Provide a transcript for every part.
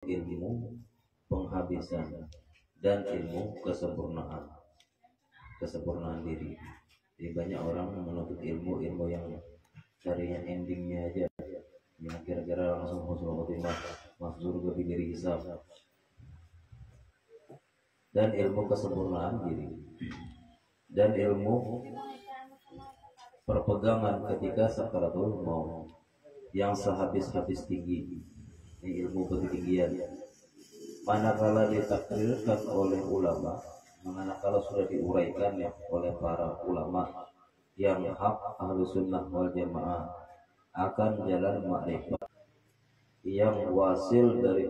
ilmu penghabisan dan ilmu kesempurnaan diri. Jadi banyak orang menuntut ilmu yang carinya endingnya aja, yang kira-kira langsung husnul khotimah, masuk surga bigiri hisab, dan ilmu kesempurnaan diri dan ilmu perpegangan ketika sakaratul maut yang sehabis-habis tinggi. Ini ilmu ketinggian. Manakala ditakdirkan oleh ulama, manakala sudah diuraikan ya oleh para ulama yang hak ahlu sunnah wal jamaah akan jalan makrifat yang wasil dari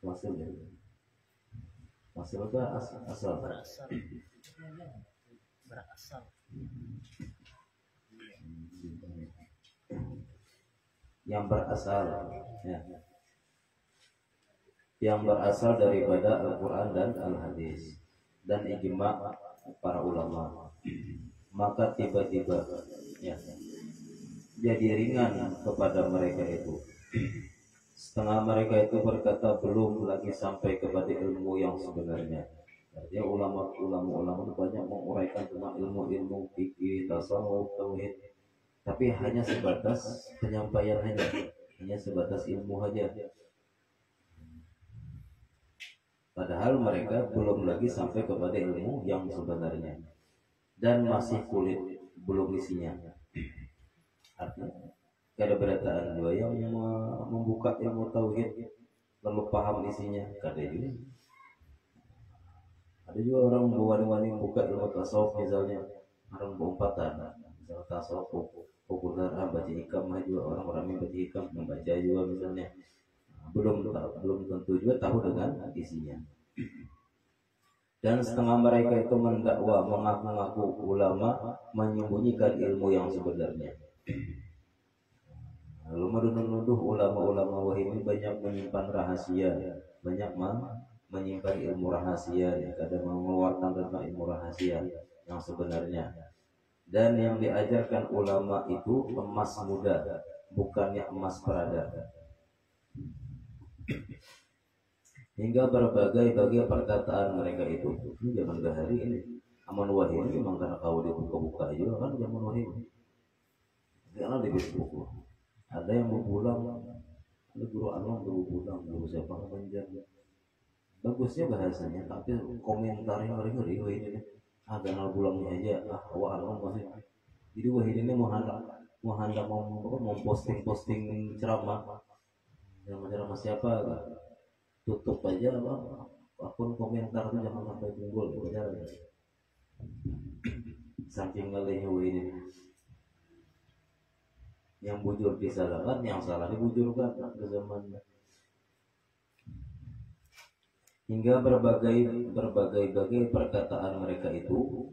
wasil wasil ke asal berasal yang berasal ya, yang berasal daripada Al-Quran dan Al-Hadis dan ijma' para ulama. Maka tiba-tiba ya, jadi ringan kepada mereka itu. Setengah mereka itu berkata belum lagi sampai kepada ilmu yang sebenarnya. Artinya ulama-ulama itu banyak menguraikan tentang ilmu-ilmu fikih, tasawuf, tauhid, tapi hanya sebatas penyampaian saja, hanya sebatas ilmu saja. Padahal mereka belum lagi sampai kepada ilmu yang sebenarnya dan masih kulit belum isinya. Artinya ada berataan dua yang membuka ilmu tauhid lalu paham isinya, ada juga orang wani-wani membuka ilmu tasawuf, misalnya orang berumpatan, misalnya tasawuf populer baca hikam juga, orang-orang yang baca hikam membaca juga misalnya, belum tentu juga tahu dengan isinya. Dan setengah mereka itu mendakwa, mengaku-ngaku ulama, menyembunyikan ilmu yang sebenarnya. Lalu menuduh ulama-ulama Wahabi banyak menyimpan rahasia, banyak menyimpan ilmu rahasia, kadang mengeluarkan tentang ilmu rahasia yang sebenarnya. Dan yang diajarkan ulama itu emas muda, bukannya emas perada. Hingga berbagai perkataan mereka itu. Ini zaman hari ini. Aman Wahabi memang karena kau dibuka-buka juga kan zaman Wahabi. Karena di Facebook ada yang berbulang, ada guru Anwar berbulang, guru siapa panjang. Bagusnya bahasanya, tapi komentarnya ngeri-ngeri ini. Kenal bulangnya aja, wah Anwar masih. Jadi Wahabi ini mau posting ceramah siapa? Tutup aja akun komentar itu jangan sampai timbul aja. Saking ngelihnya ini. Yang bujur disalahkan, yang salah dibujurkan ke zamannya. Hingga berbagai perkataan mereka itu,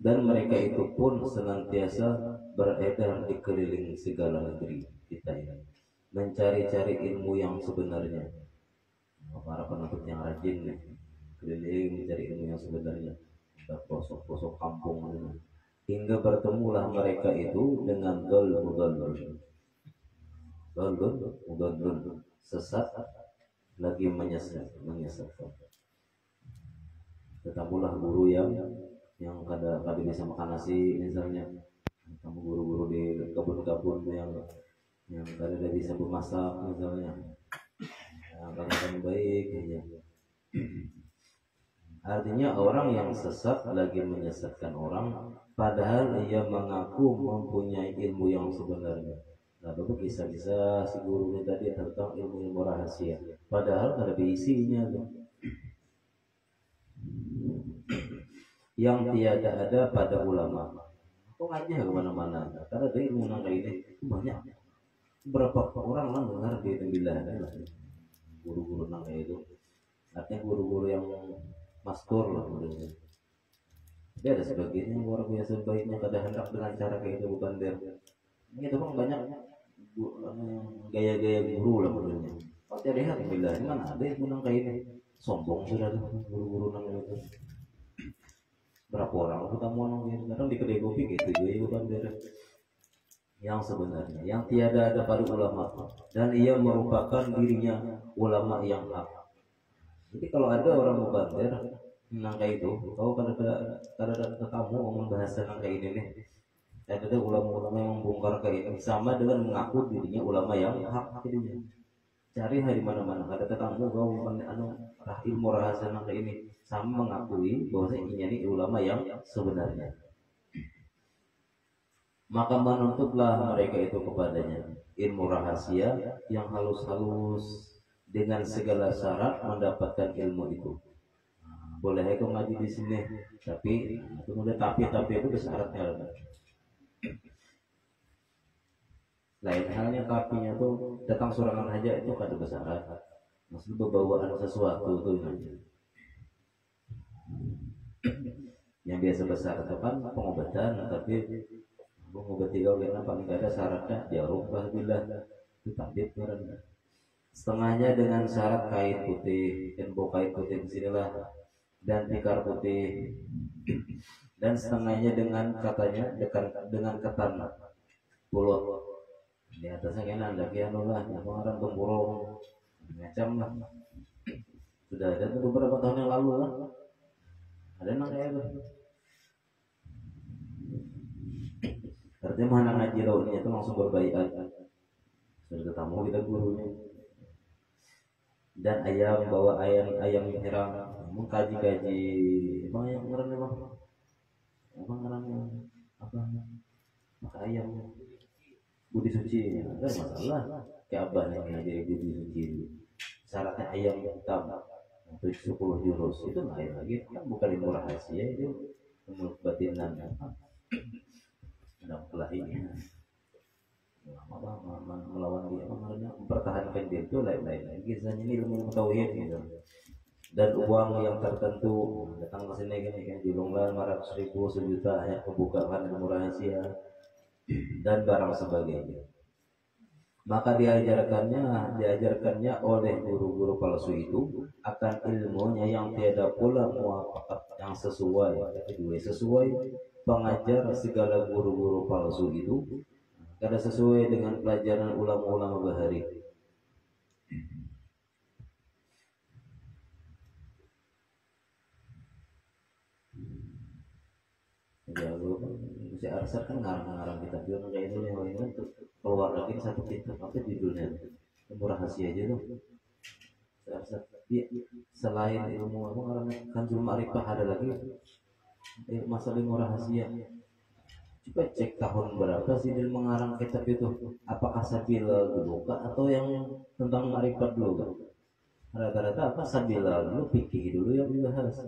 dan mereka itu pun senantiasa beredar di keliling segala negeri kita ini, mencari-cari ilmu yang sebenarnya. Para penuntut yang rajin nih, keliling mencari ilmu yang sebenarnya, ke pelosok-pelosok kampung ini. Hingga bertemulah mereka itu dengan dol-dol, sesat lagi menyesatkan. Ketemulah guru yang kada bisa makan nasi misalnya. Kamu guru-guru di kebun-kebun yang kada bisa memasak misalnya. Yang baik aja. Artinya orang yang sesat lagi menyesatkan orang, padahal ia mengaku mempunyai ilmu yang sebenarnya. Nah, bapak kisah-kisah si gurunya tadi tentang ilmu rahasia, padahal ada isinya tuh. Yang tiada ada pada ulama. Kok aja kemana-mana? Karena ada ilmu yang kayak ini banyak. Berapa orang lah dengar di tembilah guru-guru nang kayak itu. Artinya guru-guru yang mastur lah menurutnya. Dia ada sebagian yang luar biasa baiknya, kada hendak dengan cara kayak itu, bukan der. Ini tuh banyak gaya-gaya guru lah menurutnya. Oh jadi alhamdulillah ini mana ada yang menang kayak ini. Sombong sudah tuh guru-guru nang itu. Berapa orang ketemu nang ini sekarang di kedai kopi gitu juga bukan der. yang sebenarnya, yang tiada ada pada ulama, dan ia merupakan dirinya ulama yang hak. Jadi kalau ada orang mubadir nangka itu, kau kadang kamu ngomong bahasa nangka ini nih, ada ulama-ulama yang membongkar kayak ini sama dengan mengaku dirinya ulama yang hak jadinya. Cari hari mana-mana ada tetamu kau anu ilmu rahasia nangka ini sama mengakui bahwa ini ulama yang sebenarnya. Maka menuntutlah mereka itu kepadanya ilmu rahasia yang halus-halus dengan segala syarat mendapatkan ilmu itu. Boleh aku ngaji di sini, tapi kemudian tapi itu syaratnya. Lain halnya tapinya tuh datang sorangan aja itu kada bersyarat. Maksud berbawaan sesuatu tuh yang biasa besar itu kan pengobatan, tapi mengobati kau karena paling gak ada syaratnya ya rubah bila itu takdir karena setengahnya dengan syarat kain putih dan kain putih disinilah dan tikar putih dan setengahnya dengan katanya dengan ketan pulot di atasnya kena ada kianu lah yang pengarang tempurung macam lah sudah ada beberapa tahun yang lalu lah ada nang kayak itu. Artinya mana ngaji launya itu langsung berbaikat. Sudah tamu kita gurunya. Dan ayam bawa ayam nyerang, mengkaji-kaji. Emang yang ngeran emang? Emang ngerannya apa? Maka ayam budi suci. Enggak masalah. Kayak abah yang ngajari budi suci. Syaratnya ayam hitam untuk 10 jurus itu lain lagi kan bukan ilmu rahasia itu ilmu batinan. Dan pula ini melawan dia mempertahankan diri itu lain-lain lagi kisahnya ini ilmu tauhid gitu. Dan uang yang tertentu datang ke sini gini kan jumlah 500.000 sejuta hanya membukakan ilmu rahasia dan barang sebagainya. Maka diajarkannya oleh guru-guru palsu itu akan ilmunya yang tiada pula muafakat yang sesuai pengajar segala guru-guru palsu itu kada sesuai dengan pelajaran ulama-ulama bahari. Ya si Arsar kan ngarang-ngarang kitab dia kayak ini yang lain tuh keluar lagi satu kitab apa judulnya ilmu rahasia aja tuh. Si Arsar selain ilmu apa ngarang Kanzul Ma'rifah ada lagi masalah ilmu rahasia. Coba cek tahun berapa sih dia mengarang kitab itu? Apakah Sabila dulu kah atau yang tentang Ma'rifat dulu kah? Rata-rata apa Sabila dulu, fikih dulu yang dibahas.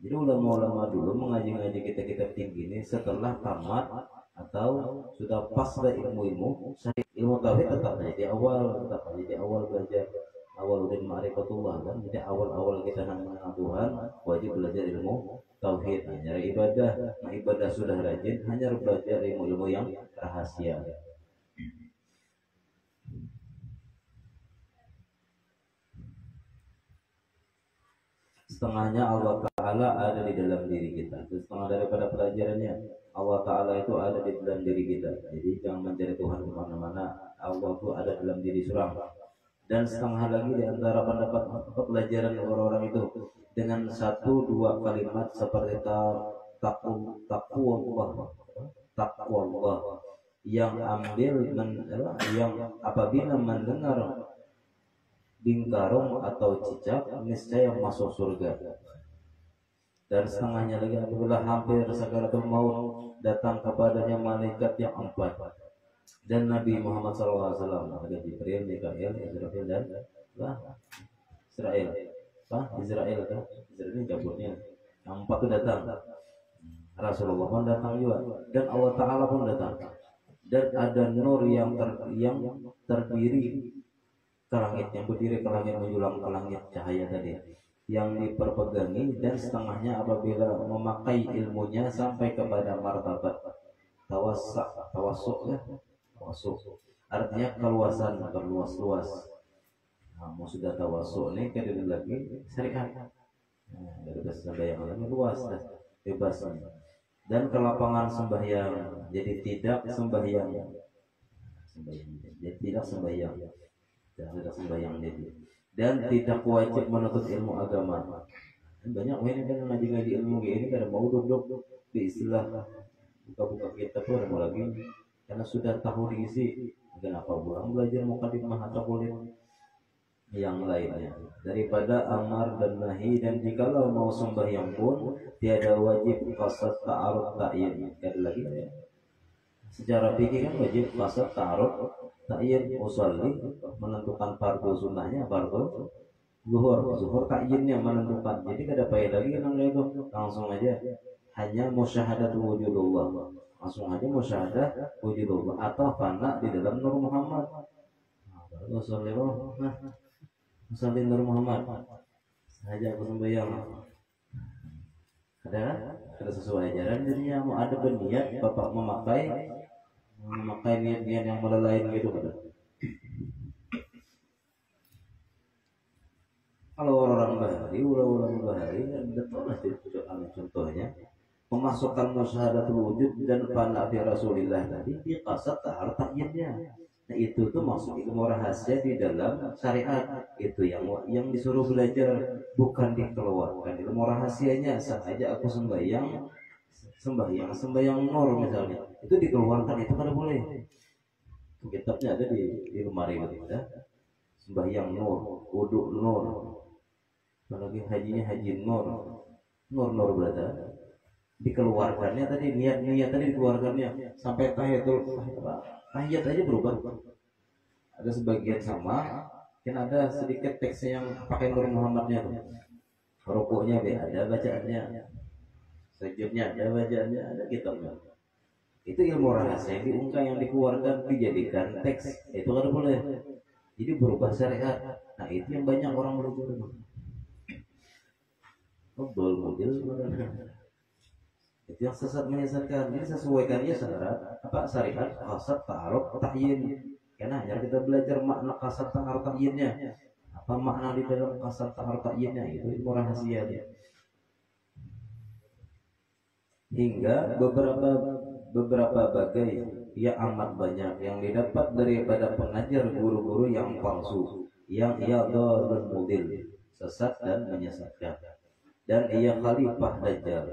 Jadi ulama-ulama dulu mengaji-ngaji kitab-kitab tinggi ini setelah tamat atau sudah pas dari ilmu-ilmu ilmu tauhid tetap aja di awal belajar awal udah ma'rifatullah kan. Jadi awal kita nak mengenal Tuhan wajib belajar ilmu tauhid. Hanya ibadah, ibadah sudah rajin hanya belajar ilmu-ilmu yang rahasia. Setengahnya Allah Ta'ala ada di dalam diri kita. Setengah daripada pelajarannya Allah Ta'ala itu ada di dalam diri kita. Jadi jangan mencari Tuhan kemana-mana. Allah itu ada dalam diri surang. Dan setengah lagi di antara pendapat pelajaran orang-orang itu dengan 1-2 kalimat seperti takwa Allah yang yang apabila mendengar bingkarung atau cicak niscaya masuk surga. Dan setengahnya lagi apabila hampir sakaratul maut datang kepadanya malaikat yang 4 dan Nabi Muhammad SAW ada Jibril, Mikail, Israfil dan Israel. Israel kan? Israel ini jaburnya. Yang 4 itu datang. Rasulullah pun datang juga dan Allah Ta'ala pun datang. Dan ada nur yang terdiri ke langit, yang berdiri ke langit menjulang ke langit cahaya tadi yang diperpegangi, dan setengahnya apabila memakai ilmunya sampai kepada martabat tawasuk artinya keluasan, berluas-luas. Mau sudah tawasuk nih kadang lagi syariat dari bahasa yang lain luas bebas dan kelapangan sembahyang. Jadi tidak sembahyang sembahyang jadi tidak sembahyang, tidak sembahyang jadi, dan tidak wajib menuntut ilmu agama. Banyak ini kan ngaji-ngaji ilmu ini kada mau duduk di istilah buka-buka kitab tuh ada mau lagi karena sudah tahu diisi. Kenapa pulang belajar mukadimah atau kulit yang lainnya daripada amar dan nahi, dan jikalau mau sembahyang pun tiada wajib qasad ta'arud ta'yin. Ada lagi ya. Secara fikih kan wajib qasad ta'arud ta'yin, usolli menentukan fardu sunnahnya, fardu zuhur ta'yinnya menentukan. Jadi kada payah lagi kan itu langsung aja hanya musyahadatu wujudullah, langsung aja musyahadah wujudullah atau fana di dalam Nur Muhammad. Baru usolli Musalli Nur Muhammad saja aku sembahyang. Ada sesuai ajaran jadinya. Mau ada berniat bapak memakai niat-niat yang lain gitu kan. Kalau orang bahari, ulang bahari betul lah contohnya memasukkan musyahadatul wujud dan fana fi Rasulillah tadi di qasad tahar ta'yinnya. Nah itu tuh maksud ilmu rahasia di dalam syariat, itu yang disuruh belajar, bukan dikeluarkan ilmu rahasianya. Saja aku sembahyang nur misalnya, itu dikeluarkan, itu kan boleh. Kitabnya ada di lemari gitu ya. Sembahyang nur, wudu nur, apalagi hajinya haji nur berada dikeluarkannya tadi, niat tadi dikeluarkannya sampai tahiyat aja berubah. Ada sebagian sama, kan ada sedikit teksnya yang pakai Nur Muhammadnya tuh. Rukuknya ada bacaannya, sujudnya ada bacaannya, ada kitabnya. Itu ilmu rahasia yang diungkap, yang dikeluarkan dijadikan teks, itu kan boleh. Jadi berubah syariat. Nah itu yang banyak orang belajar. Ngobrol mobil itu yang sesat menyesatkan. Jadi sesuaikannya syariat qasad ta'arud ta'yin. Karena hanya kita belajar makna qasad ta'arud ta'yinnya, apa makna di dalam qasad ta'arud ta'yinnya, itu ilmu rahasia dia. Hingga beberapa bagai ya amat banyak yang didapat daripada pengajar guru-guru yang palsu, yang ia dhalun mudil, sesat dan menyesatkan. Dan ia khalifah dajjal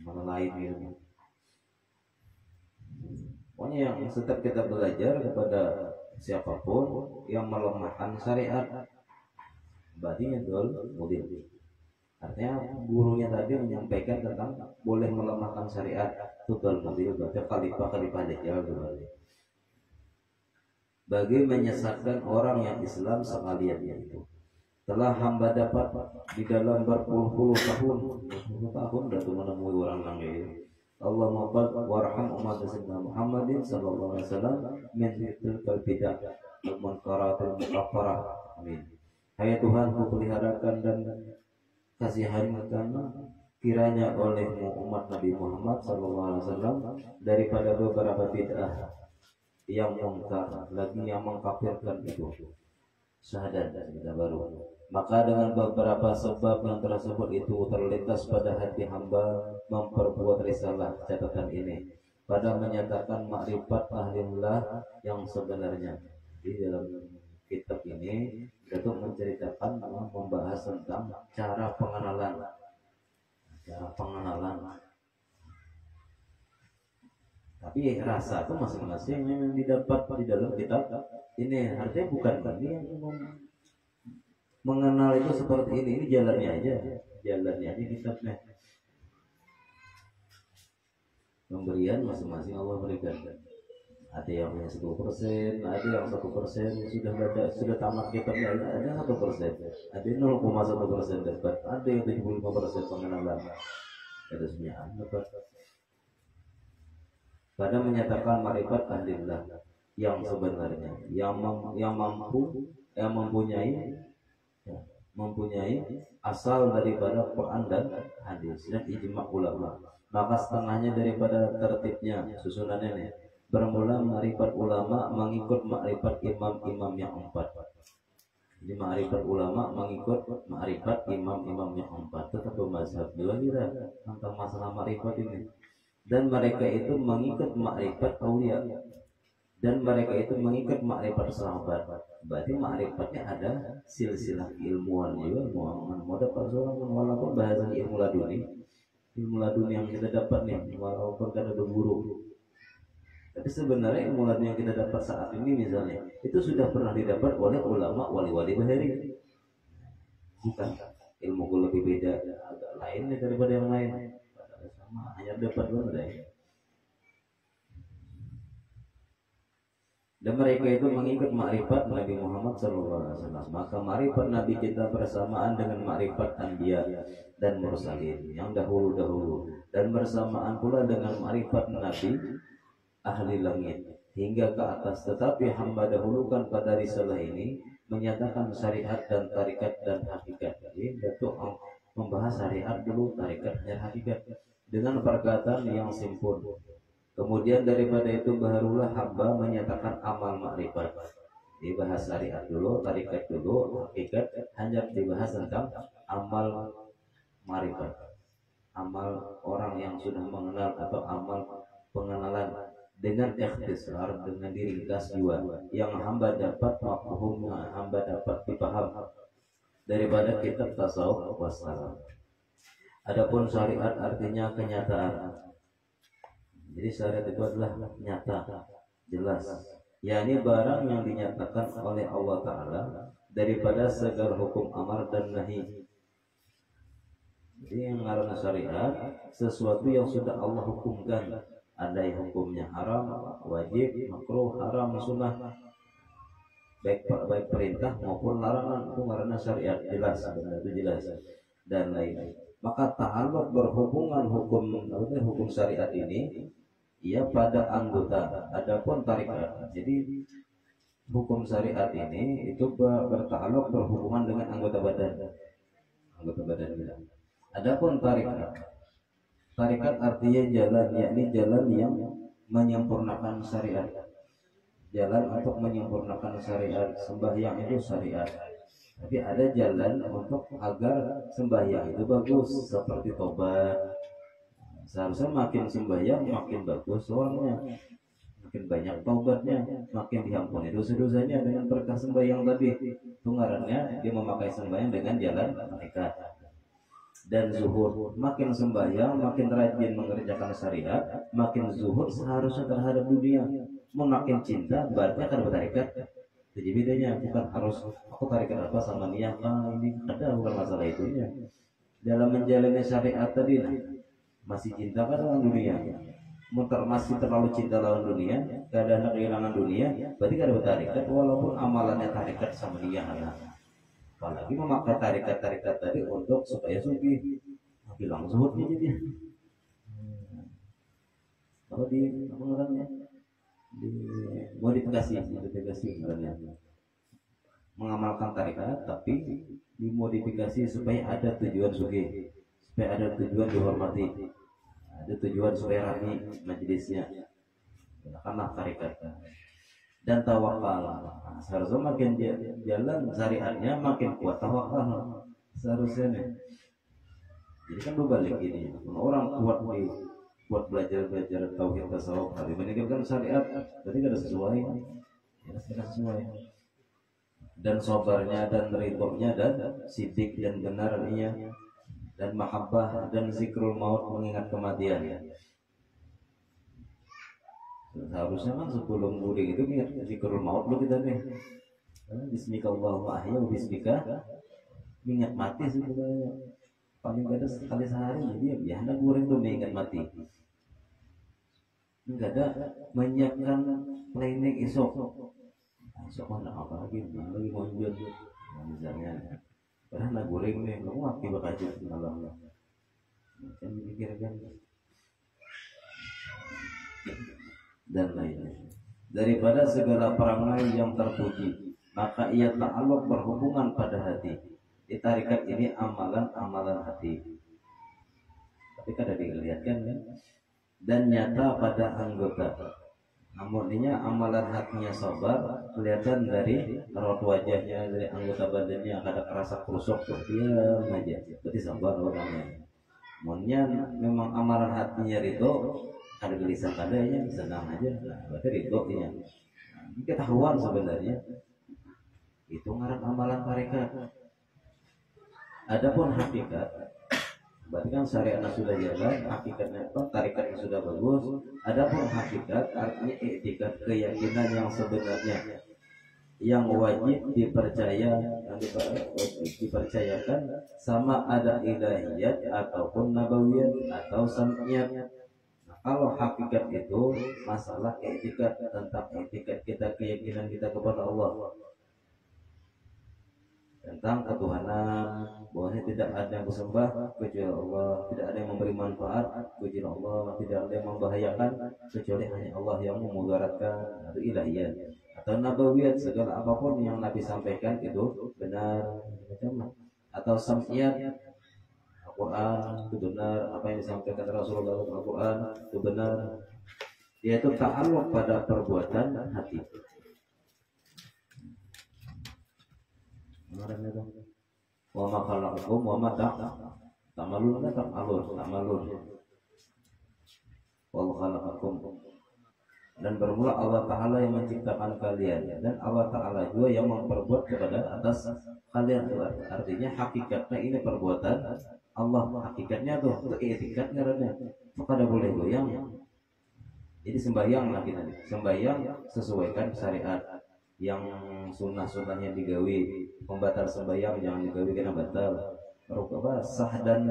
mana lain ilmu. Pokoknya yang setiap kita belajar kepada siapapun yang melemahkan syariat, berarti dol mudil. Artinya gurunya tadi menyampaikan tentang boleh melemahkan syariat, itu dol mudil, berarti khalifah dajjal berarti. Bagi menyesatkan orang yang Islam sekalian itu telah hamba dapat di dalam berpuluh-puluh tahun dah tuh menemui orang itu. Allah maqad warham umat Sayyidina Muhammadin sallallahu alaihi wasallam min tilkal bidah wal munkaratil mukaffarah. Amin. Hai Tuhan, ku peliharakan dan kasihankan kiranya olehmu umat Nabi Muhammad sallallahu alaihi wasallam daripada beberapa bid'ah yang mungkar, lagi yang mengkafirkan itu. Syahadat kita baru. Maka dengan beberapa sebab yang tersebut itu terlintas pada hati hamba memperbuat risalah catatan ini pada menyatakan makrifat ahlillah yang sebenarnya. Di dalam kitab ini itu menceritakan, membahas tentang cara pengenalan. Tapi rasa itu masing-masing yang didapat di dalam kitab ini. Artinya bukan tadi yang mengenal itu seperti ini jalannya aja kitabnya. Pemberian masing-masing Allah berikan. Ada yang punya 10%, ada yang 1% sudah tamat kitabnya, ada 1%, ada 0,1% dapat, ada yang 75% pengenalan, ada semuanya dapat. Pada menyatakan marifat ahlillah yang sebenarnya, yang mempunyai asal daripada Quran dan hadis dan ijma ulama. Maka setengahnya daripada tertibnya susunannya nih, bermula marifat ulama mengikut marifat imam-imam yang 4. Jadi marifat ulama mengikut marifat imam-imam yang 4. Tetap mazhab dua kira tentang masalah marifat ini. dan mereka itu mengikat makrifat aulia, dan mereka itu mengikat makrifat sahabat. Berarti makrifatnya ada silsilah keilmuan juga, mau dapat seorang walaupun bahasa ilmu laduni yang kita dapat nih, walaupun kan ada guru. Tapi sebenarnya ilmu laduni yang kita dapat saat ini misalnya, itu sudah pernah didapat oleh ulama wali-wali bahari. Bukan ilmu lebih beda, agak lain daripada yang lain. Padahal sama, hanya dapat benar ya. Dan mereka itu mengikut makrifat Nabi Muhammad SAW. Maka makrifat Nabi kita bersamaan dengan makrifat Anbiya dan Mursalin yang dahulu-dahulu, dan bersamaan pula dengan makrifat Nabi ahli langit hingga ke atas. Tetapi hamba dahulukan pada risalah ini menyatakan syariat dan tarikat dan hakikat. Jadi Datuk membahas syariat dulu, tarikat dan hakikat dengan perkataan yang simpul. Kemudian daripada itu barulah hamba menyatakan amal makrifat. Dibahas syariat dulu, tarikat dulu, hakikat hanya dibahas tentang amal makrifat. Amal orang yang sudah mengenal atau amal pengenalan dengan ikhtisar, dengan diringkas juga yang hamba dapat mafhumnya, hamba dapat dipaham daripada kitab tasawuf wassalam. Adapun syariat artinya kenyataan. Jadi syariat itu adalah nyata, jelas. yakni barang yang dinyatakan oleh Allah Ta'ala daripada segala hukum amar dan nahi. Jadi yang ngaranna syariat sesuatu yang sudah Allah hukumkan. Ada yang hukumnya haram, wajib, makruh, haram, sunnah, baik perintah maupun larangan, itu ngaranna syariat, jelas, benar itu jelas dan lain-lain. Maka ta'alluq berhubungan hukum syariat ini ia pada anggota. Adapun tarikat, jadi hukum syariat ini itu berta'alluq berhubungan dengan anggota badan kita. Adapun tarikat artinya jalan, yakni jalan yang menyempurnakan syariat. Jalan untuk menyempurnakan syariat. Sembahyang itu syariat. Tapi ada jalan untuk agar sembahyang itu bagus, seperti tobat. Seharusnya makin sembahyang makin bagus orangnya, makin banyak taubatnya, makin diampuni dosa-dosanya dengan berkah sembahyang tadi. Itu ngarannya dia memakai sembahyang dengan jalan mereka. Dan zuhud, makin sembahyang makin rajin mengerjakan syariat, makin zuhud seharusnya terhadap dunia. Makin cinta berarti akan bertarikat. Jadi bedanya bukan harus aku tarikat apa sama dia, ini ada, bukan masalah itunya. Dalam menjalani syariat tadi masih cinta kan lawan dunia, masih terlalu cinta lawan dunia, keadaan kehilangan dunia, berarti kan ada tarikat walaupun amalannya tarikat sama dia. Apalagi memakai tarikat tadi untuk supaya sufi, hilang zuhudnya jadi. Kalau di apa namanya? Di modifikasi sebenarnya. Mengamalkan tarikat tapi dimodifikasi supaya ada tujuan sufi, supaya ada tujuan dihormati, ada tujuan supaya rami majelisnya. Gunakanlah tarikat dan tawakal. Seharusnya makin jalan syariatnya makin kuat tawakal seharusnya nih. Jadi kan berbalik ini, orang kuat belajar tauhid tasawuf tapi meninggalkan syariat berarti tidak sesuai, tidak sesuai. Dan sabarnya dan ridhonya dan sidik dan benarnya dan mahabbah dan zikrul maut, mengingat kematian. Seharusnya kan sebelum guling itu ingat zikrul maut dulu kita nih. Bismillahirrahmanirrahim ahya wa bismika, ingat mati sebenarnya paling gak ada sekali sehari. Jadi ya hendak guling tuh mengingat mati. Enggak ada menyiapkan planning esok mana apa lagi monjol misalnya. Padahal nak goreng nih, kamu mati bakal jadi malam. Kan dipikirkan dan lainnya. Daripada segala perangai yang terpuji, maka ia ta'alluq berhubungan pada hati. Di tarikat ini amalan hati. Tapi kada dilihatkan kan? Dan nyata pada anggota. Namunnya amalan hatinya sabar, kelihatan dari raut wajahnya, dari anggota badannya, kada kerasa krusuk, diam aja. Berarti sabar orangnya. Munnya memang amalan hatinya ridho, ada gelisah kadanya senang aja, nah, berarti ridho nya. Nah, ketahuan sebenarnya itu ngaran amalan tarekat. Adapun hakikat, berarti kan syariatnya sudah jalan, hakikatnya apa? Tarikatnya sudah bagus. Adapun hakikat artinya etikat, keyakinan yang sebenarnya, yang wajib dipercaya, yang dipercayakan, sama ada ilahiyat ataupun nabawiyat atau sam'iyat. Nah, kalau hakikat itu masalah etikat, tentang etikat kita, keyakinan kita kepada Allah, tentang ketuhanan, bahwasanya tidak ada yang disembah kecuali Allah, tidak ada yang memberi manfaat kecuali Allah, tidak ada yang membahayakan kecuali hanya Allah yang memudaratkan. Itu ilahiyat. Atau nabawiyat, segala apapun yang Nabi sampaikan itu benar, atau sam'iyat, Al-Quran itu benar, apa yang disampaikan Rasulullah Al-Quran itu benar, yaitu ta'alluq pada perbuatan hati. Wa ma khalaqakum wa ma ta'malun, ta'malun wa khalaqakum, dan bermula Allah Ta'ala yang menciptakan kalian, dan Allah Ta'ala juga yang memperbuat kepada atas kalian. Artinya hakikatnya ini perbuatan Allah, hakikatnya tuh etikatnya rada kada boleh goyang. Jadi sembahyang lah kita, sembahyang sesuaikan syariat. Yang sunnah-sunnahnya digawi, pembatal sembahyang jangan digawi kena batal. Apa sah dan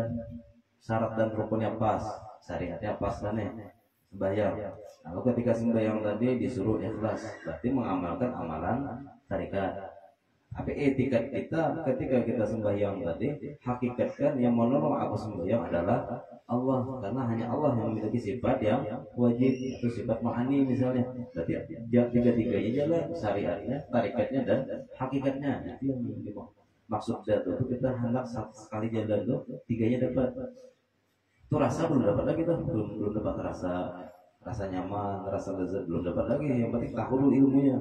syarat dan rukunnya pas, syariatnya pas mana sembahyang. Lalu ketika sembahyang tadi disuruh ikhlas, berarti mengamalkan amalan tarikat. Tapi etikat kita ketika kita sembahyang tadi, hakikatkan yang menolong aku sembahyang adalah Allah, karena hanya Allah yang memiliki sifat yang wajib, itu sifat ma'ani misalnya. Berarti tiga-tiganya jalan, syariatnya, tarikatnya, dan hakikatnya. Itu yang maksud jatuh itu kita hendak sekali jalan tuh tiganya dapat. Itu rasa belum dapat lagi tuh, belum dapat rasa nyaman, rasa lezat belum dapat lagi. Yang penting tahu dulu ilmunya.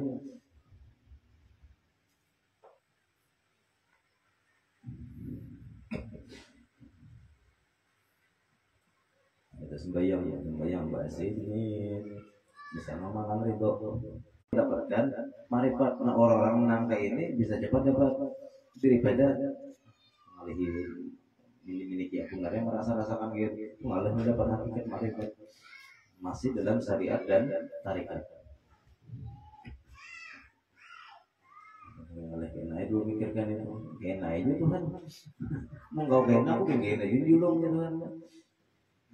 Sembahyang bahasa ini bisa ngomong ridho, dapatkan marifat. Nah, orang-orang nangka ini bisa cepat dapat daripada ngalihi miliki aku nggak merasa-rasakan gitu, malah mendapat hakikat marifat masih dalam syariat dan tarikat. Oleh kena itu mikirkan itu, kena itu Tuhan, mau kau kena aku kena itu julung Tuhan.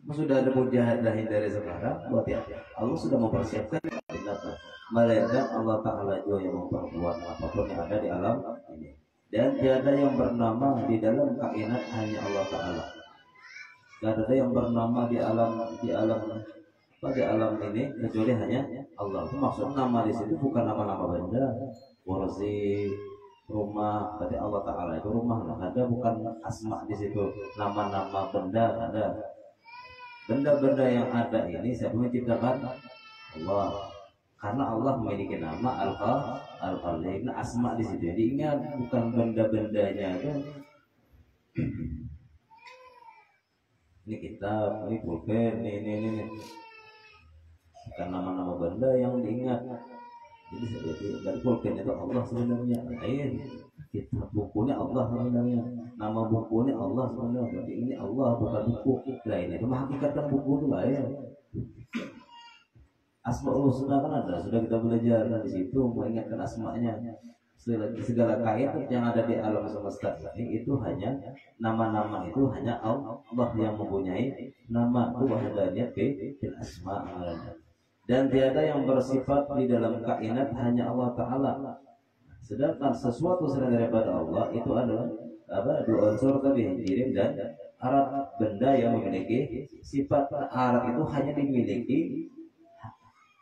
Sudah ada mujahadah dari sekarang, buat ya Allah sudah mempersiapkan binatang. Melainkan Allah Ta'ala juga yang memperbuat apapun yang ada di alam ini. Dan tiada yang bernama di dalam kainat hanya Allah Ta'ala. Tidak ada yang bernama di alam ini kecuali hanya Allah. Maksud nama di situ bukan nama-nama benda, kursi, rumah. Berarti Allah Ta'ala itu rumah. Ada bukan asma di situ, nama-nama benda ada. Benda-benda yang ada ini siapa menciptakan? Allah. Karena Allah memiliki nama Al-Khaliq. Nah, asma di situ diingat, bukan benda-bendanya kan. Ini kitab, ini pulpen, ini. Bukan nama-nama benda yang diingat. Jadi dari pulpen itu Allah sebenarnya. Air kitab bukunya Allah sebenarnya. Nama bukunya Allah sebenarnya. Berarti ini Allah bukan buku. Lah ini cuma hakikatkan buku itu lah ya. Asmaul Husna kan ada, sudah kita belajar di situ mengingatkan asmanya. Segala kait yang ada di alam semesta ini itu hanya nama-nama, itu hanya Allah yang mempunyai nama. Itu wahdaniyat bil asma. Dan tiada yang bersifat di dalam kainat hanya Allah Ta'ala. Sedangkan sesuatu selain daripada Allah itu adalah dua unsur tadi, jirim dan arat. Benda yang memiliki sifat arat itu hanya dimiliki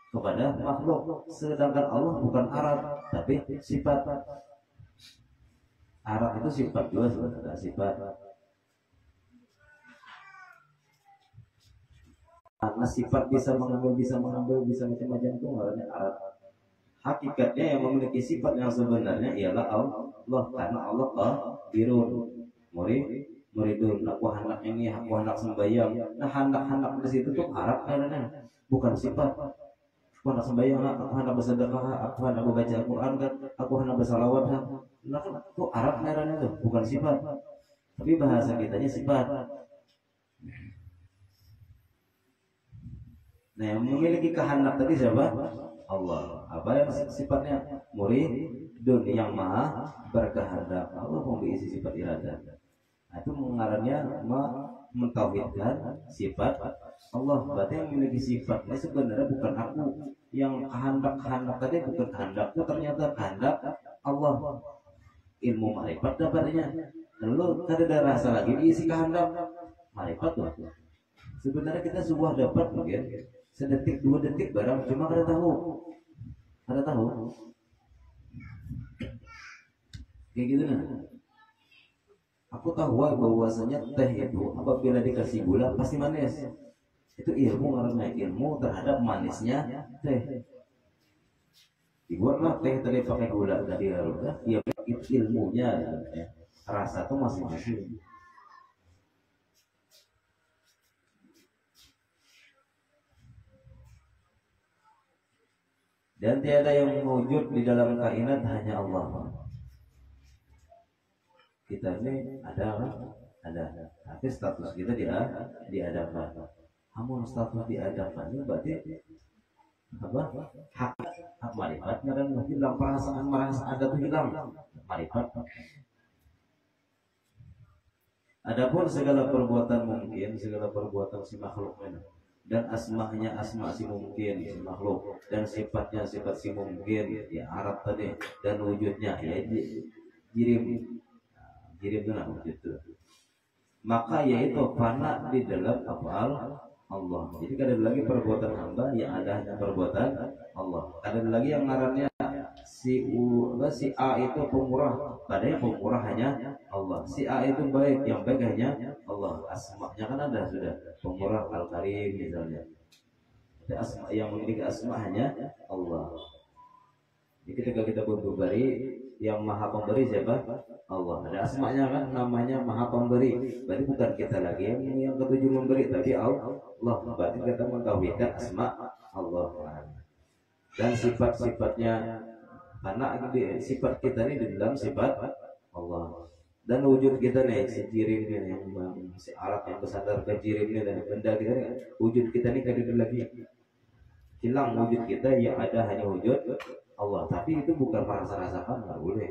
kepada makhluk. Sedangkan Allah bukan arat, tapi sifat. Arat itu sifat juga sebenarnya, sifat. Karena sifat bisa mengambil, bisa macam-macam itu namanya arat. Hakikatnya yang memiliki sifat yang sebenarnya ialah Allah, karena Allah qadirun, muridun, aku hendak ini, aku hendak sembahyang. Nah, hendak di situ tuh harap karena bukan sifat. Aku hendak sembahyang, aku hendak bersedekah, aku hendak membaca Al-Quran, aku hendak bersalawat. Nah, itu harap karena tuh bukan sifat. Tapi bahasa kitanya sifat. Nah, yang memiliki kehendak tadi siapa? Allah. Apa yang sifatnya? Muridun, yang maha berkehendak. Allah memiliki sifat iradah. Nah, itu mengarahnya mentauhidkan sifat Allah. Berarti yang memiliki sifatnya sebenarnya bukan aku. Yang kehendak tadi bukan kehendakku, ternyata kehendak Allah. Ilmu marifat dapatnya. Lalu ada rasa lagi diisi kehendak marifat tuh. Sebenarnya kita sebuah dapat mungkin sedetik 2 detik barang, cuma kada tahu kayak gitu nah. Aku tahu bahwasanya teh itu apabila dikasih gula pasti manis. Itu ilmu, karena ilmu terhadap manisnya teh. Dibuatlah teh tadi pakai gula tadi, ya itu ilmunya ya. Rasa tuh masing-masing. Dan tiada yang wujud di dalam kainat, hanya Allah. Kita ini ada kan? Ada. Tapi status kita di hadapan. Namun status di hadapan itu berarti apa? Hak marifatnya dan hilang, perasaan merasa ada tuh hilang. Marifat. Adapun segala perbuatan mungkin, segala perbuatan si makhluk ini, dan asma'nya asma si mungkin si makhluk, dan sifatnya sifat si mungkin ya Arab tadi, dan wujudnya ya jirim itu nah wujud itu. Maka yaitu fana di dalam afal Allah. Jadi kadang lagi perbuatan hamba yang ada hanya perbuatan Allah. Kadang lagi yang ngarannya si A itu pemurah, padahal pemurah hanya Allah. Si A itu baik, yang baik hanya Allah. Asma'nya kan ada sudah, pemurah, Al-Karim misalnya. Ada asma yang memiliki asma hanya Allah. Jadi ketika kita berbari, yang maha pemberi siapa? Allah. Ada asma'nya kan, namanya maha pemberi. Berarti bukan kita lagi yang ketujuh memberi, tapi Allah. Berarti kita mentauhidkan asma Allah. Dan sifat-sifatnya, karena sifat kita ini di dalam sifat Allah. Dan wujud kita nih, si jirim nih, yang si alat yang bersandar ke jirim nih, benda kita nih, wujud kita nih kada lagi. Hilang wujud kita, yang ada hanya wujud Allah. Tapi itu bukan merasa-rasakan, nggak boleh.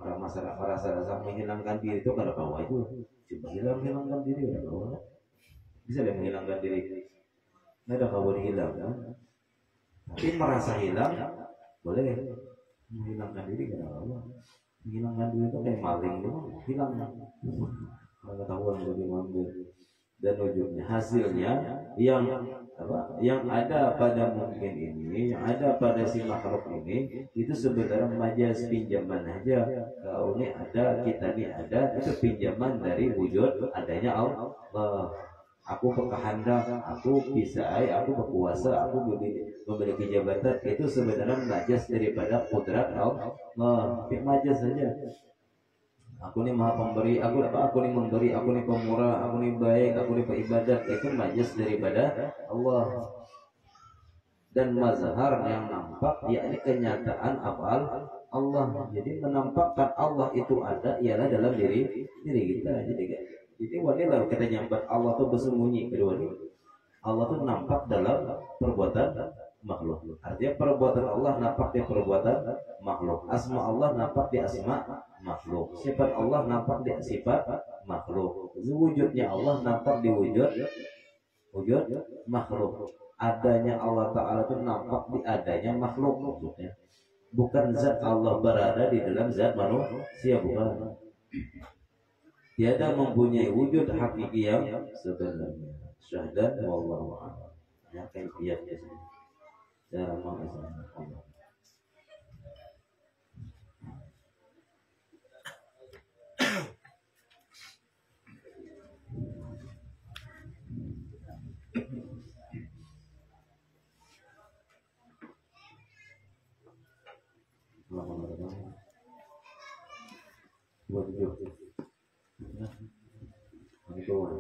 Merasa-rasa menghilangkan diri itu kada bawa itu. Coba hilangkan diri, kada bawa. Bisa deh menghilangkan diri. Nggak ada kabar hilang kan? Tapi merasa hilang boleh. Menghilangkan diri kada bawa. Menghilangkan diri itu kayak maling itu hilang. Pengetahuan dari mengambil. Dan wujudnya, hasilnya yang ada pada mungkin ini, yang ada pada si makhluk ini, itu sebenarnya majaz, pinjaman aja. Kau ini ada, kita ini ada, itu pinjaman dari wujud adanya Allah. Aku berkehendak, aku bisa, aku berkuasa, aku memiliki jabatan, itu sebenarnya majaz daripada kudrat Allah. Majaz saja. Aku ini maha pemberi, aku ini memberi, aku ini pemurah, aku ini baik, aku ini peibadat. Itu majaz daripada Allah. Dan mazhar yang nampak, yakni kenyataan afal Allah. Jadi menampakkan Allah itu ada ialah dalam diri kita. Jadi wanilah kita nyambat Allah itu bersembunyi kedua ini. Allah itu nampak dalam perbuatan makhluk. Artinya perbuatan Allah nampak di perbuatan makhluk. Asma Allah nampak di asma makhluk. Sifat Allah nampak di sifat makhluk. Wujudnya Allah nampak di wujud makhluk. Adanya Allah Ta'ala itu nampak di adanya makhluk maksudnya. Bukan zat Allah berada di dalam zat manusia, bukan. Tiada mempunyai wujud hakiki yang sebenarnya. Syahadat wallahu a'lam. Ya kaifiyatnya sini. Cara mengesahkan Allah. Tur.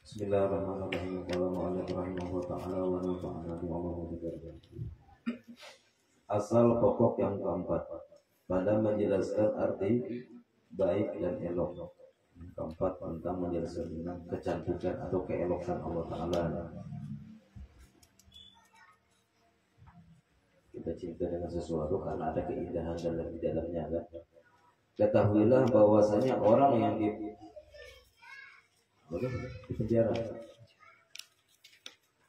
Bismillahirrahmanirrahim. Bismillahirrahmanirrahim. Asal pokok yang keempat pada menjelaskan arti baik dan elok. Keempat tentang menjelaskan tentang kecantikan atau keelokan Allah Ta'ala. Kita cinta dengan sesuatu karena ada keindahan di dalamnya kan. Ketahuilah bahwasanya orang yang di penjara,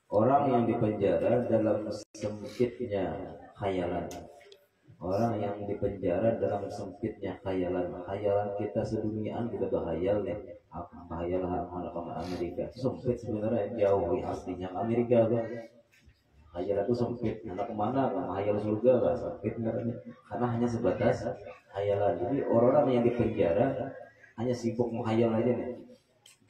orang yang dipenjara dalam sempitnya khayalan, orang yang dipenjara dalam sempitnya khayalan kita seduniaan kita berhayal nih, khayal anak Amerika sempit sebenarnya, jauh aslinya Amerika kan. Khayal itu sempit, anak kemana kan khayal surga kan sempit karena hanya sebatas khayalan. Jadi orang yang dipenjara hanya sibuk menghayal aja nih.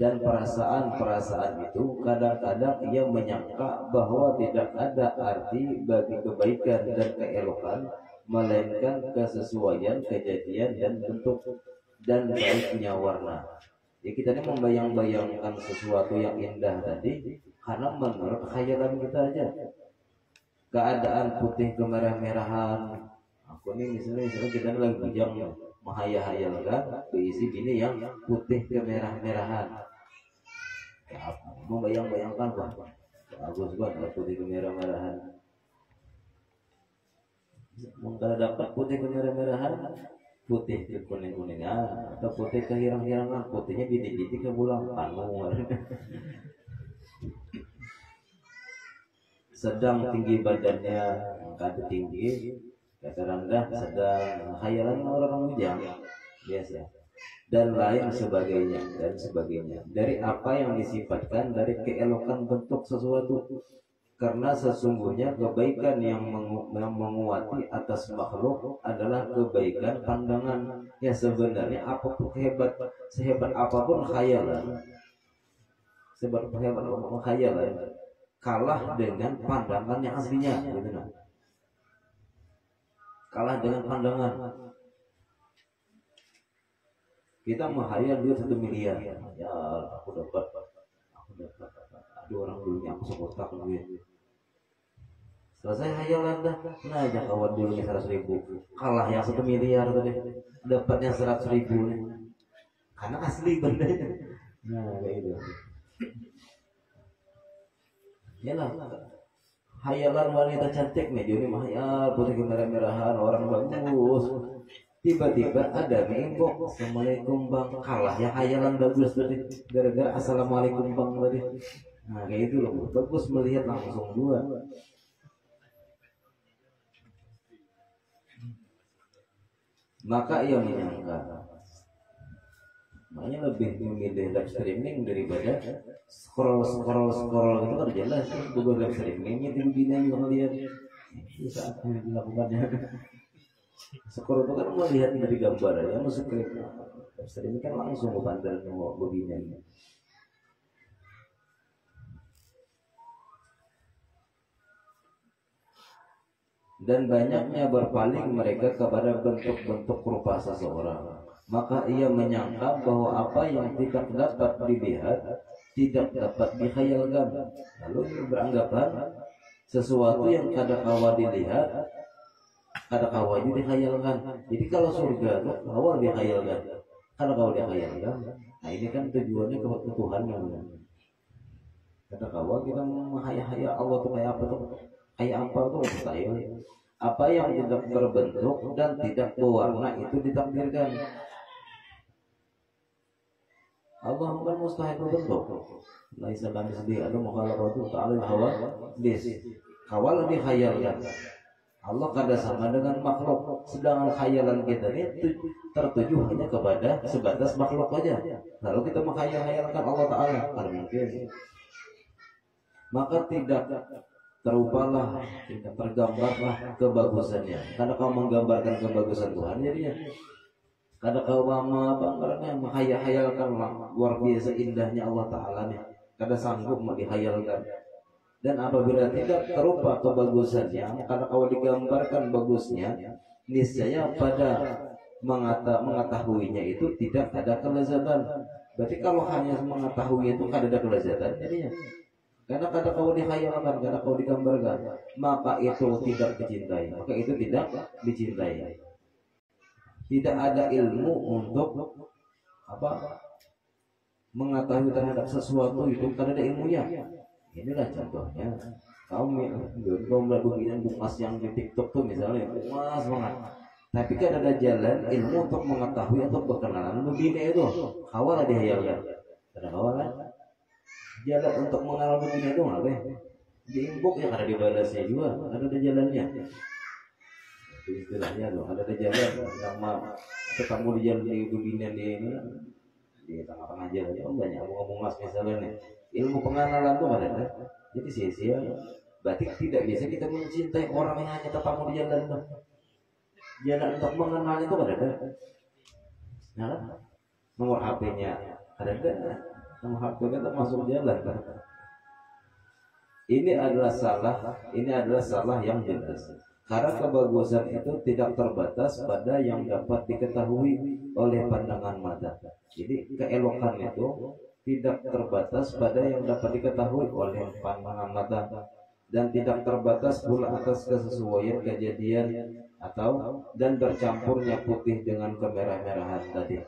Dan perasaan-perasaan itu kadang-kadang ia menyangka bahwa tidak ada arti bagi kebaikan dan keelokan, melainkan kesesuaian kejadian dan bentuk dan baiknya warna. Ya kita ini membayang-bayangkan sesuatu yang indah tadi karena menurut khayalan kita aja. Keadaan putih kemerah-merahan. Aku nih misalnya kita lagi bujang menghayal-hayalkan berisi ini yang putih kemerah-merahan. Membayang-bayangkan Pak, bagus banget putih kemerah-merahan. Kalau dapat putih kemerah-merahan, putih ke kuning-kuningan, atau putih ke hirang-hirangan, putihnya bintik-bintik ke bulan panu. Sedang tinggi badannya, kata tinggi, kata rendah, sedang khayalan orang bujang biasa, dan lain sebagainya dari apa yang disifatkan dari keelokan bentuk sesuatu. Karena sesungguhnya kebaikan yang menguati atas makhluk adalah kebaikan pandangan. Ya sebenarnya apapun sehebat apapun khayalan, sehebat apapun khayalan kalah dengan pandangan yang aslinya, gitu nah. Kalah dengan pandangan. Kita menghayal dia 1 miliar. Ya, aku dapat. Ada orang dulunya aku sekotak duit. Selesai hayalan dah. Nah, aja kawan dulunya 100.000. Kalah yang 1 miliar tadi. Dapatnya 100.000. Karena asli bendanya. Nah, kayak gitu. Yalah, hayalan wanita cantik nih, jadi mahayal putih kemerah-merahan, orang bagus. Tiba-tiba ada nih inbox, Assalamualaikum bang, kalah ya hayalan bagus tadi, gara-gara Assalamualaikum bang tadi. Nah kayak itu loh, bagus melihat langsung dua. Maka ia menyangka, makanya lebih memilih live streaming daripada scroll itu kan jelas Google live streaming itu bina juga lihat saat dilakukannya. Scroll itu kan melihat dari gambar ya, musik live streaming kan langsung ke bandar mau bobina. Dan banyaknya berpaling mereka kepada bentuk-bentuk rupa seseorang. Maka ia menyangka bahwa apa yang tidak dapat dilihat tidak dapat dikhayalkan. Lalu beranggapan sesuatu yang kadang-kala dilihat kadang-kala dikhayalkan. Jadi kalau surga itu awal dikhayalkan, kadang-kala dikhayalkan. Nah ini kan tujuannya ke Tuhan yang kadang-kala kita menghayal Allah itu kayak apa tuh, kayak apa tuh mustahil. Apa yang tidak berbentuk dan tidak berwarna itu ditakdirkan. Allah bukan mustahil berbentuk. Laisa kamitslihi ada mukhalafatu ta'ala hawa bis. Kawal dikhayalkan. Allah kada sama dengan makhluk. Sedangkan khayalan kita ini tertuju hanya kepada sebatas makhluk saja. Lalu kita menghayal-hayalkan Allah Ta'ala, kan mungkin. Maka tidak terupalah, tidak tergambarlah kebagusannya. Karena kau menggambarkan kebagusan Tuhan jadinya. Kada kau banggarannya menghayal-hayalkan luar biasa indahnya Allah Ta'ala nih. Kada sanggup mau dihayalkan. Dan apabila tidak terupa kebagusannya, karena kau digambarkan bagusnya, niscaya pada mengetahuinya itu tidak ada kelezatan. Berarti kalau hanya mengetahui itu kada ada kelezatan jadinya. Karena kata kau dikhayalkan, kata kau digambarkan, maka itu tidak dicintai, maka itu tidak dicintai. Tidak ada ilmu untuk apa? Mengetahui terhadap sesuatu itu karena ada ilmunya. Inilah contohnya. Kaum begini bukas yang di TikTok tuh misalnya, bukas banget. Tapi kan ada jalan ilmu untuk mengetahui atau berkenalan begini itu. Kawal ada hayalkan. Ada kawal kan? Jalan untuk mengenal begini itu nggak deh. Di inbox ya ada dibalasnya juga, ada jalannya. Itu istilahnya loh, ada jalan sama ketemu di jalan di begini di tengah-tengah jalan. Oh, banyak ngomong mas misalnya nih. Ilmu pengenalan tuh ada. Jadi sia-sia. Berarti tidak bisa kita mencintai orang yang hanya ketemu di jalan tuh. Jalan untuk mengenal itu ada. Nah, nomor HP-nya ada. Nomor HP-nya termasuk jalan kan. Ini adalah salah yang jelas. Karena kebagusan itu tidak terbatas pada yang dapat diketahui oleh pandangan mata. Jadi keelokan itu tidak terbatas pada yang dapat diketahui oleh pandangan mata dan tidak terbatas pula atas kesesuaian kejadian atau dan bercampurnya putih dengan kemerah-merahan tadi.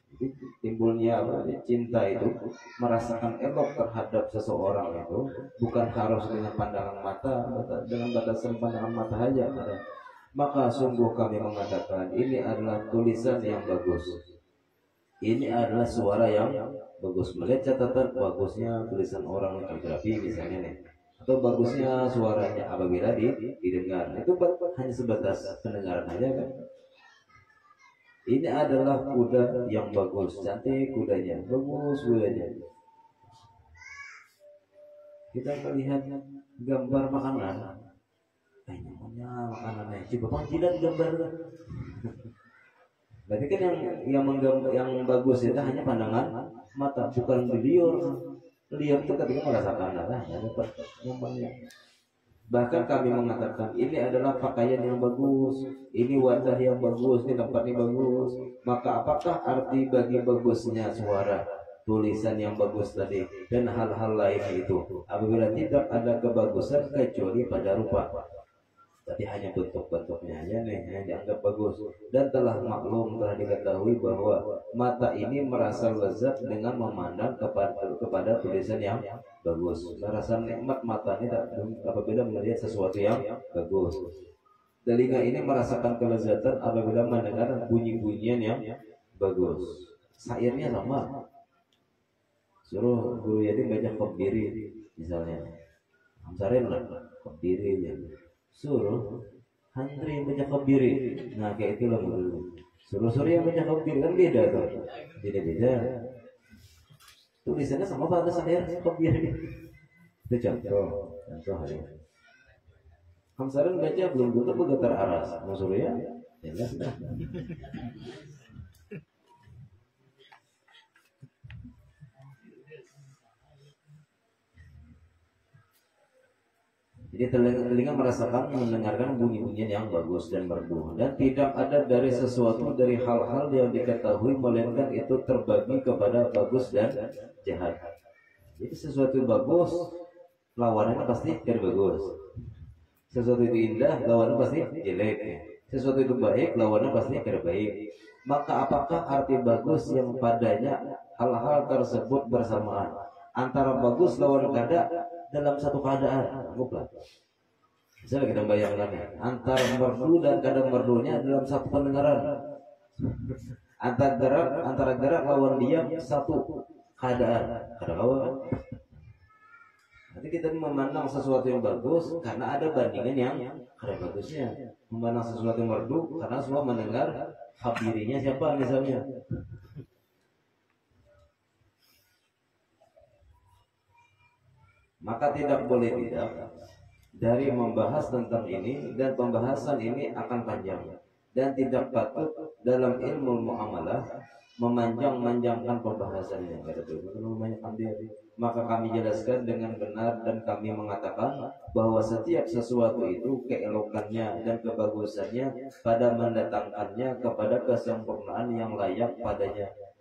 Jadi timbulnya cinta itu merasakan elok terhadap seseorang itu bukan harus dengan pandangan mata, dengan batasan pandangan mata saja. Maka sungguh kami mengatakan ini adalah tulisan yang bagus, ini adalah suara yang bagus. Melihat catatan bagusnya tulisan orang kaligrafi misalnya nih, atau bagusnya suaranya apabila didengar, itu hanya sebatas pendengaran aja kan. Ini adalah kuda yang bagus, cantik kudanya, bagus kudanya. Kita melihat gambar makanan, namanya makanannya, coba panggilan gambar. Berarti kan yang bagus itu hanya pandangan mata, bukan beliau. Beliau itu ketika merasakan hanya dapat namanya. Bahkan kami mengatakan ini adalah pakaian yang bagus, ini wajah yang bagus, ini tempat yang bagus. Maka apakah arti bagi bagusnya suara, tulisan yang bagus tadi, dan hal-hal lain itu apabila tidak ada kebagusan kecuali pada rupa? Tapi hanya bentuk-bentuknya aja nih yang dianggap bagus. Dan telah maklum, telah diketahui bahwa mata ini merasa lezat dengan memandang kepada tulisan yang bagus. Merasa nikmat mata ini apabila melihat sesuatu yang bagus. Telinga ini merasakan kelezatan apabila mendengar bunyi-bunyian yang bagus. Syairnya sama. Suruh guru Yadi baca Khabiri misalnya. Hamsarin lah Khabiri ya. Suruh Handri baca Khabiri. Nah kayak itulah dulu. Suruh Surya baca Khabiri kan beda tuh. Beda-beda. Tulisannya sama pada syair Khabiri. Itu contoh ya. Hamsarin baca belum tentu bergetar aras. Mau Surya jelas dah. Jadi telinga merasakan mendengarkan bunyi-bunyian yang bagus dan merdu, dan tidak ada dari sesuatu dari hal-hal yang diketahui melainkan itu terbagi kepada bagus dan jahat. Jadi sesuatu bagus lawannya pasti tidak bagus. Sesuatu itu indah lawannya pasti jelek. Sesuatu itu baik lawannya pasti tidak baik. Maka apakah arti bagus yang padanya hal-hal tersebut bersamaan? Antara bagus lawan kada dalam satu keadaan, anggaplah. Misalnya kita bayangkan ya, antara merdu dan kadang merdunya dalam satu pendengaran. Antara gerak lawan diam satu keadaan. Kadang nanti kita memandang sesuatu yang bagus karena ada bandingan yang ada bagusnya. Memandang sesuatu yang merdu karena semua mendengar habirinya siapa misalnya. Maka tidak boleh tidak dari membahas tentang ini, dan pembahasan ini akan panjang, dan tidak patut dalam ilmu muamalah memanjang-manjangkan pembahasannya. Maka kami jelaskan dengan benar dan kami mengatakan bahwa setiap sesuatu itu keelokannya dan kebagusannya pada mendatangkannya kepada kesempurnaan yang layak padanya,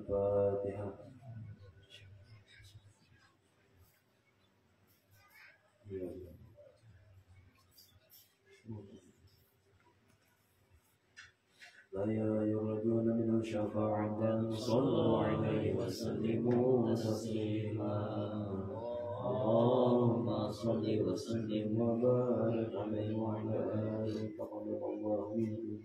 الفاتحة. لا يرجون منه شفاعة صلوا عليه وسلموا تسليما. اللهم صل وسلم وبارك عليه وعلى آله تقبل الله منه.